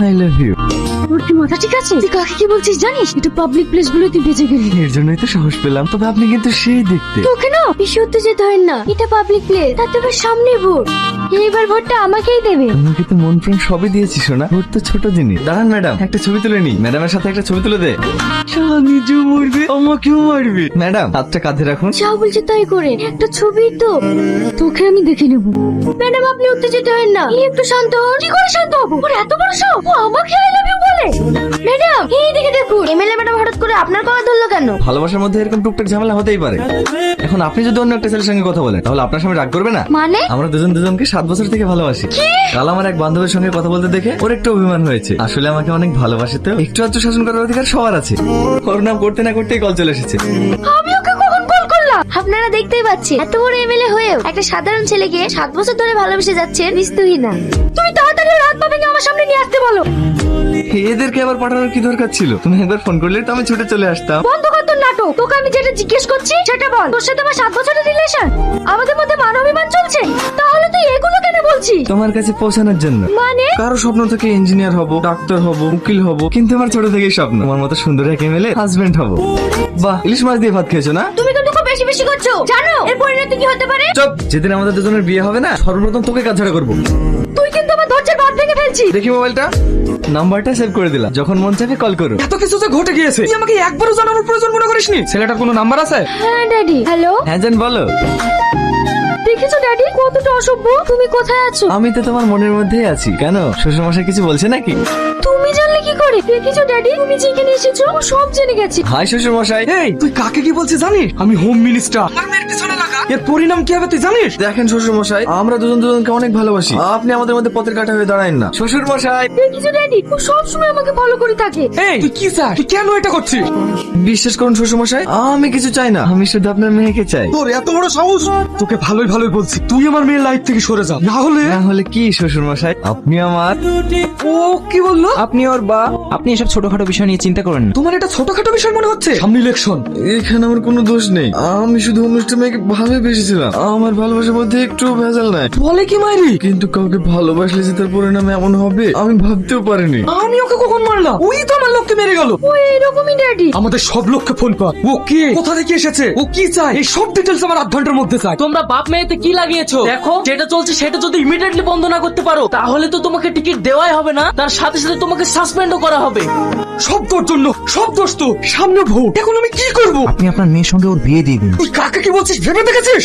I love you. তোর কি মাথা ঠিক আছে? তুই কাকে কি বলছিস জানিস? এটা পাবলিক প্লেস গুলো তুই বেঁচে গেলি। এর জন্যই তো সাহস পেলাম। তবে আপনি কিন্তু সেই দেখতে। তোকে না বেশি উত্তেজিত হয় না, এটা পাবলিক প্লেস, তাতে আবার সামনে ভোট। এইবার ভোটটা আমাকেই দেবে। আমাকে তো মন প্রাণ সবই দিয়েছিস না, ভোট তো ছোট জিনিস। দাঁড়ান ম্যাডাম, একটা ছবি তুলে নি। ম্যাডামের সাথে একটা ছবি তুলে দে। নিজে মরবে, আমাকেও মারবে। ম্যাডাম হাতটা কাঁধে রাখুন। যা বলছে তাই করে, একটা ছবি তো। তোকে আমি দেখে নেব। ম্যাডাম আপনি উত্তেজিত হন না, একটু শান্ত হন। কি করে শান্ত হবো? ওর এত বড় সব, ও আমাকে আই লাভ ইউ বলে। ম্যাডাম এই দিকে দেখুন, এমএলএ ম্যাডাম হঠাৎ করে আপনার কথা ধরলো কেন? ভালোবাসার মধ্যে এরকম টুকটাক ঝামেলা হতেই পারে। এখন আপনি যদি অন্য একটা ছেলের সঙ্গে কথা বলেন, তাহলে আপনার সামনে রাগ করবে না? মানে? আমরা দুজন দুজনকে 7 বছর থেকে ভালোবাসি। কাল আমার এক বান্ধবের সঙ্গে কথা বলতে দেখে ওর একটু অভিমান হয়েছে। আসলে আমাকে অনেক ভালোবাসে, তো একটু আধটু শাসন করার অধিকার সবার আছে। ওর নাম করতে না করতেই কল চলে এসেছে। আমি ওকে কখন কল করলাম? আপনারা দেখতেই পাচ্ছেন, এত বড় এমএলএ হয়েও একটা সাধারণ ছেলেকে 7 বছর ধরে ভালোবেসে যাচ্ছেন, নিস্তুহী না। তুমি তাড়াতাড়ি ওর হাত পা ভেঙে আমার সামনে নিয়ে আসতে বলো। এদেরকে আবার পাঠানোর কি দরকার ছিল? তুমি একবার ফোন করলে তো আমি ছুটে চলে আসতাম। বন্ধ কর তোর নাটক। তোকে আমি যেটা জিজ্ঞেস করছি সেটা বল। তোর সাথে আমার 7 বছরের রিলেশন, আমাদের মধ্যে মানবিমান চলছে, তাহলে তুই এগুলো কেন বলছিস? তোমার কাছে পৌঁছানোর জন্য। মানে? কারো স্বপ্ন থেকে ইঞ্জিনিয়ার হব, ডাক্তার হব, উকিল হব, কিন্তু আমার ছোট থেকেই স্বপ্ন আমার মতো সুন্দর এক এমএলএ হাজবেন্ড হব। বাহ, ইলিশ মাছ দিয়ে ভাত খেয়েছো না? তুমি কিন্তু খুব বেশি বেশি করছো, জানো এর পরিণতি কি হতে পারে? চুপ। যেদিন আমাদের দুজনের বিয়ে হবে না, সর্বপ্রথম তোকে কাজছাড়া করবো। তুই কিন্তু আমার ধৈর্যের বাঁধ ভেঙে ফেলছিস। দেখি মোবাইলটা, নাম্বারটা সেভ করে দিলাম, যখন মন চাইবে কল করো। এত কিছু যে ঘটে গিয়েছে, তুই আমাকে একবারও জানানোর প্রয়োজন মনে করিসনি? ছেলেটার কোনো নাম্বার আছে? হ্যাঁ ড্যাডি। হ্যালো, হ্যাঁ জান বলো। দেখেছো ড্যাডি কতটা অসভ্য? তুমি কোথায় আছো? আমি তো তোমার মনের মধ্যেই আছি। কেন, শ্বশুরমশাই কিছু বলছে নাকি? তুমি জানলে কি করে? দেখেছো ড্যাডি, তুমি যেখানে এসেছো ও সব জেনে গেছে। হাই শ্বশুরমশাই। এই তুই কাকে কি বলছিস জানিস? আমি হোম মিনিস্টার। আমার মেয়ের পিছনে লাগা, এর পরিণাম কি হবে তুই জানিস? দেখেন শ্বশুরমশাই, আমরা দুজন দুজনকে অনেক ভালোবাসি। আপনি আমাদের মধ্যে পথের কাঁটা হয়ে দাঁড়ায়েন না শ্বশুরমশাই। দেখেছো ড্যাডি, ও সব সময় আমাকে ফলো করে থাকে। এই তুই কি চাস? তুই কেন এটা করছিস? বিশ্বাস করুন শ্বশুরমশাই, আমি কিছু চাই না, আমি শুধু আপনার মেয়েকে চাই। তোর এত বড় সাহস! তোকে ভালোই ভালোই বলছি, তুই আমার মেয়ের লাইফ থেকে সরে যা, না হলে। না হলে কি শ্বশুরমশাই? আপনি আমার। ও কি বললো? আপনি ওর বা, আপনি এসব ছোটখাটো বিষয় নিয়ে চিন্তা করেন না। তোমার এটা ছোটখাটো বিষয় মনে হচ্ছে? সামনে ইলেকশন। এখানে আমার কোনো দোষ নেই, আমি শুধু অনুষ্ঠান মেয়েকে ভালোবেসেছিলাম। আমার ভালোবাসার মধ্যে একটু ভেজাল নাই। বলে কি মাইরি? কিন্তু কাউকে ভালোবাসলে যে তার পরিণাম এমন হবে আমি ভাবতেও পারিনি। আমি ওকে কখন মারলাম? ওই তো আমার লোককে মেরে গেল। ও এরকমই ড্যাডি। আমাদের সব লোককে ফোন কর। ও কে, কোথা থেকে এসেছে, ও কি চায়, এই সব ডিটেলস আমার 8 ঘন্টার মধ্যে চাই। তোমরা বাপ মেয়েতে কি লাগিয়েছো দেখো। যেটা চলছে সেটা যদি ইমিডিয়েটলি বন্ধ না করতে পারো, তাহলে তো তোমাকে টিকিট দেওয়াই হবে না, তার সাথে সাথে তোমাকে সাসপেন্ডও করা হবে। সব তোর জন্য, সব দোষ তো। সামনে ভোট, এখন আমি কি করব? আপনি আপনার মেয়ের সঙ্গে ওর বিয়ে দিয়ে দিন। তুই কাকে কি বলছিস ভেবে দেখেছিস?